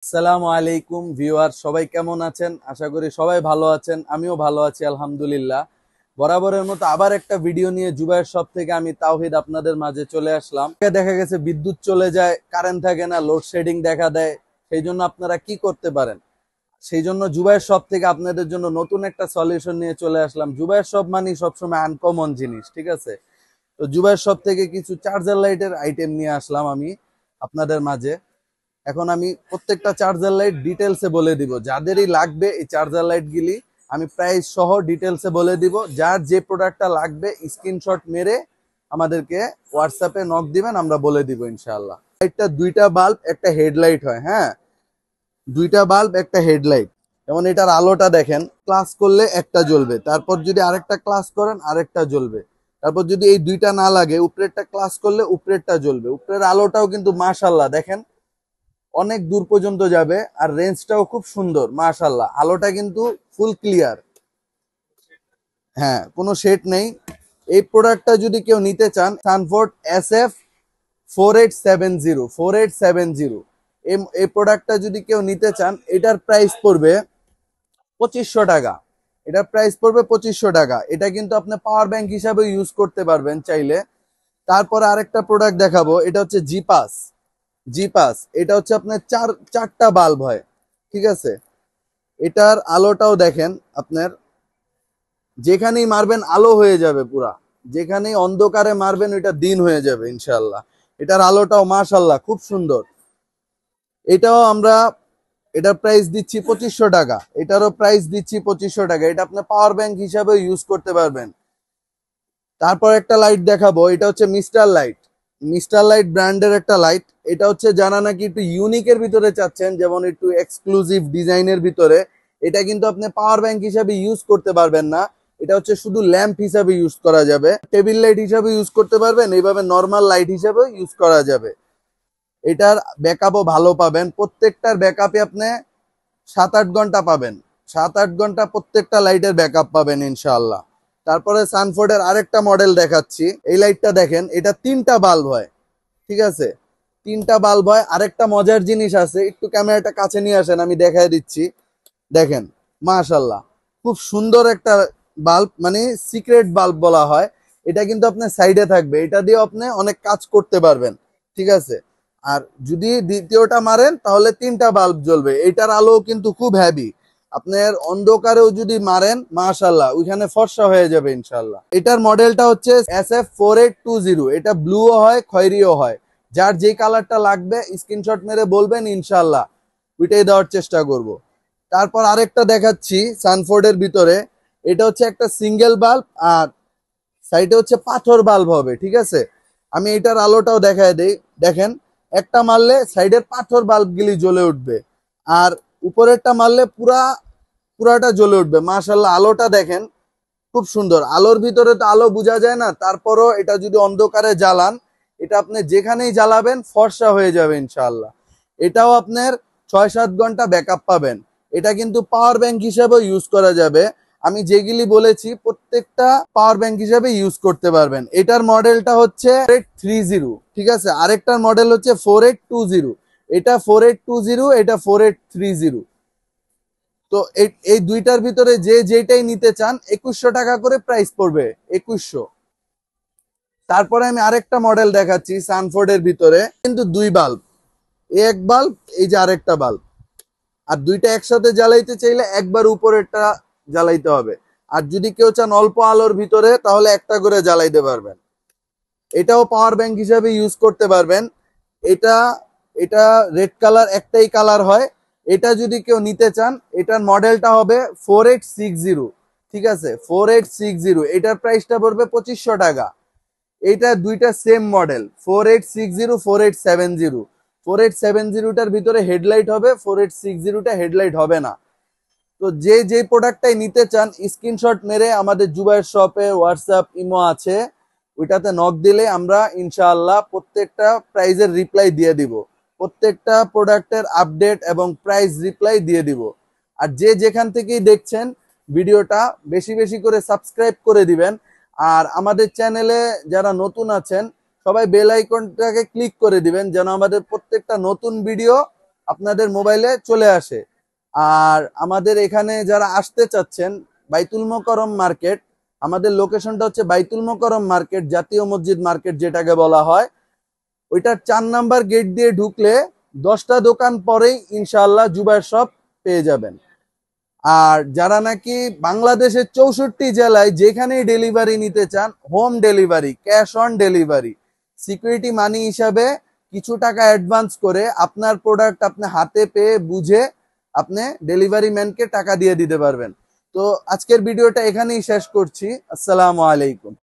আসসালামু আলাইকুম ভিউয়ার, সবাই কেমন আছেন? আশা করি সবাই ভালো আছেন। আমিও ভালো আছি আলহামদুলিল্লাহ। বরাবরের মতো আবার একটা ভিডিও নিয়ে জুবায়ের শপ থেকে আমি তাওহিদ আপনাদের মাঝে চলে আসলাম। দেখা গেছে বিদ্যুৎ চলে যায়, কারেন্ট থাকে না, লোডশেডিং দেখা দেয়। সেই জন্য আপনারা কি করতে পারেন? সেই জন্য জুবায়ের শপ থেকে আপনাদের জন্য নতুন একটা সলিউশন নিয়ে চলে আসলাম। জুবায়ের শপ মানে সবসময় আনকমন জিনিস, ঠিক আছে? তো জুবায়ের শপ থেকে কিছু চার্জার লাইটের আইটেম নিয়ে আসলাম আমি আপনাদের মাঝে। এখন আমি প্রত্যেকটা চার্জার লাইট ডিটেলসে বলে দিব। যাদেরই লাগবে এই চার্জার লাইট গুলি আমি প্রাইস সহ ডিটেলসে বলে দিব। যার যে প্রোডাক্টটা লাগবে স্ক্রিনশট মেরে আমাদেরকে হোয়াটসঅ্যাপে নক দিবেন, আমরা বলে দিব ইনশাআল্লাহ। লাইটটা দুইটা বাল্ব একটা হেডলাইট হয়, হ্যাঁ, দুইটা বাল্ব একটা হেডলাইট। যেমন এটার আলোটা দেখেন, ক্লাস করলে একটা জ্বলবে, তারপর যদি আরেকটা ক্লাস করেন আরেকটা জ্বলবে, তারপর যদি এই দুইটা না লাগে উপরেরটা ক্লাস করলে উপরেরটা জ্বলবে। উপরের আলোটাও কিন্তু মাশাআল্লাহ দেখেন অনেক দূর পর্যন্ত যাবে, আর রেঞ্জটাও খুব সুন্দর মাশাআল্লাহ। আলোটা কিন্তু ফুল ক্লিয়ার, হ্যাঁ, কোনো শেড নেই। এই প্রোডাক্টটা যদি কেউ নিতে চান, সানফোর্ড SF 4870 এই প্রোডাক্টটা যদি কেউ নিতে চান, এটার প্রাইস পড়বে 2500 টাকা। এটার প্রাইস পড়বে 2500 টাকা। এটা কিন্তু আপনি পাওয়ার ব্যাংক হিসাবে ইউজ করতে পারবেন চাইলে। তারপরে আরেকটা প্রোডাক্ট দেখাবো, এটা হচ্ছে জি পাস। এটা হচ্ছে আপনার চারটা বাল্ব হয়, ঠিক আছে? এটার আলোটাও দেখেন, আপনার যেখানেই মারবেন আলো হয়ে যাবে পুরা, যেখানেই অন্ধকারে মারবেন ওইটা দিন হয়ে যাবে ইনশাল্লাহ। এটার আলোটাও মাশাল্লাহ খুব সুন্দর। এটাও আমরা, এটার প্রাইস দিচ্ছি 2500 টাকা। এটারও প্রাইস দিচ্ছি 2500 টাকা। এটা আপনি পাওয়ার ব্যাংক হিসাবে ইউজ করতে পারবেন। তারপর একটা লাইট দেখাবো, এটা হচ্ছে মিস্টার লাইট ব্র্যান্ডের একটা লাইট। এটা হচ্ছে যারা নাকি একটু ইউনিকের ভিতরে চাচ্ছেন, যেমন একটু এক্সক্লুসিভ ডিজাইনের ভিতরে, এটা কিন্তু আপনি পাওয়ার ব্যাংক হিসাবে ইউজ করতে পারবেন না। এটা হচ্ছে শুধু ল্যাম্প হিসাবে ইউজ করা যাবে, টেবিল লাইট হিসাবে ইউজ করতে পারবেন, এইভাবে নর্মাল লাইট হিসাবে ইউজ করা যাবে। এটার ব্যাকআপও ভালো পাবেন, প্রত্যেকটার ব্যাকআপে আপনি 7-8 ঘন্টা পাবেন। 7-8 ঘন্টা প্রত্যেকটা লাইটের ব্যাকআপ পাবেন ইনশাআল্লাহ। তারপরে সানফোর্ডের আরেকটা মডেল দেখাচ্ছি। এই লাইটটা দেখেন, এটা তিনটা বাল্ব হয়, ঠিক আছে? তিনটা বাল্ব হয়। আরেকটা মজার জিনিস আছে, একটু ক্যামেরাটা কাছে নিয়ে আসেন, আমি দেখাই দিচ্ছি। দেখেন মাশাল্লাহ খুব সুন্দর একটা বাল্ব, মানে সিক্রেট বাল্ব বলা হয়। এটা কিন্তু আপনার সাইডে থাকবে, এটা দিয়ে আপনি অনেক কাজ করতে পারবেন, ঠিক আছে? আর যদি দ্বিতীয়টা মারেন তাহলে তিনটা বাল্ব জ্বলবে। এটার আলো কিন্তু খুব হেভি, আপনার অন্ধকারেও যদি মারেন মাশাল্লাহ ওইখানে ফর্সা হয়ে যাবে ইনশাল্লাহ। এটার মডেলটা হচ্ছে SF4820। এটা ব্লুও হয় খয়েরিও হয়। যার যে কালারটা লাগবে স্ক্রিনশট মেরে বলবেন, ইনশাল্লাহ ওইটাই দেওয়ার চেষ্টা করব। তারপর আরেকটা দেখাচ্ছি সানফোর্ডের ভিতরে। এটা হচ্ছে একটা সিঙ্গেল বাল্ব, আর সাইডে হচ্ছে পাথর বাল্ব হবে, ঠিক আছে? আমি এটার আলোটাও দেখায় দেই। দেখেন, একটা মারলে সাইডের পাথর বাল্বগুলি জ্বলে উঠবে, আর উপরেরটা মারলে পুরাটা জ্বলে উঠবে মাশাল্লাহ। আলোটা দেখেন খুব সুন্দর। আলোর ভিতরে তো আলো বোঝা যায় না, তারপরও এটা যদি অন্ধকারে জ্বালান, এটা আপনি যেখানেই জ্বালাবেন ফর্সা হয়ে যাবে ইনশাআল্লাহ। এটাও আপনার 6-7 ঘন্টা ব্যাকআপ পাবেন। এটা কিন্তু পাওয়ার ব্যাংক হিসেবে ইউজ করা যাবে। আমি যেগুলি বলেছি প্রত্যেকটা পাওয়ার ব্যাংক হিসেবে ইউজ করতে পারবেন। এটার মডেলটা হচ্ছে 4830, ঠিক আছে? আরেকটার মডেল হচ্ছে 4820। এটা 4820, এটা 4830। তো এই দুইটার ভিতরে যে যেটাই নিতে চান 2100 টাকা করে প্রাইস পড়বে, 2100। তারপরে আমি আরেকটা মডেল দেখাচ্ছি সানফোর্ডের ভিতরে, কিন্তু দুই বাল্ব, এক বাল্ব, এই যে আরেকটা বাল্ব। আর দুইটা একসাথে জ্বালাইতে চাইলে একবার উপরেরটা জ্বালাইতে হবে। আর যদি কেউ চান অল্প আলোর ভিতরে, তাহলে একটা করে জ্বালাইতে পারবেন। এটাও পাওয়ার ব্যাংক হিসাবে ইউজ করতে পারবেন। এটা এটা রেড কালার, একটাই কালার হয়। এটা যদি কেউ নিতে চান, এটার মডেলটা হবে 4860, ঠিক আছে? 4860। এটার প্রাইসটা পড়বে 2500 টাকা। এইটা দুইটা সেম মডেল, 4860, 4870। 4870টার ভিতরে হেডলাইট হবে, 4860টা হেডলাইট হবে না। তো যে যে প্রোডাক্টটাই নিতে চান স্ক্রিনশট মেরে আমাদের জুবায়ের শপে হোয়াটসঅ্যাপ ইমো আছে, ওইটাতে নক দিলে আমরা ইনশাআল্লাহ প্রত্যেকটা প্রাইজের রিপ্লাই দিয়ে দিব। প্রত্যেকটা প্রোডাক্টের আপডেট এবং প্রাইস রিপ্লাই দিয়ে দিব। আর যে যেখান থেকেই দেখছেন ভিডিওটা, বেশি বেশি করে সাবস্ক্রাইব করে দিবেন। আর আমাদের চ্যানেলে যারা নতুন আছেন সবাই বেল আইকনটাকে ক্লিক করে দিবেন, যেন আমাদের প্রত্যেকটা নতুন ভিডিও আপনাদের মোবাইলে চলে আসে। আর আমাদের এখানে যারা আসতে চাচ্ছেন, বাইতুল মোকাররম মার্কেট, আমাদের লোকেশনটা হচ্ছে বাইতুল মোকাররম মার্কেট, জাতীয় মসজিদ মার্কেট যেটাকে বলা হয়। ওইটার 4 নাম্বার গেট দিয়ে ঢুকলে 10টা দোকান পরেই ইনশাআল্লাহ জুবায়ের শপ পেয়ে যাবেন। আর যারা নাকি বাংলাদেশের 64 জেলায় যেখানেই ডেলিভারি নিতে চান, home delivery, cash on delivery, security মানি হিসাবে কিছু টাকা অ্যাডভান্স করে আপনার প্রোডাক্ট আপনি হাতে পেয়ে বুঝে আপনি ডেলিভারি ম্যানকে টাকা দিয়ে দিতে পারবেন। তো আজকের ভিডিওটা এখানেই শেষ করছি। আসসালামু আলাইকুম।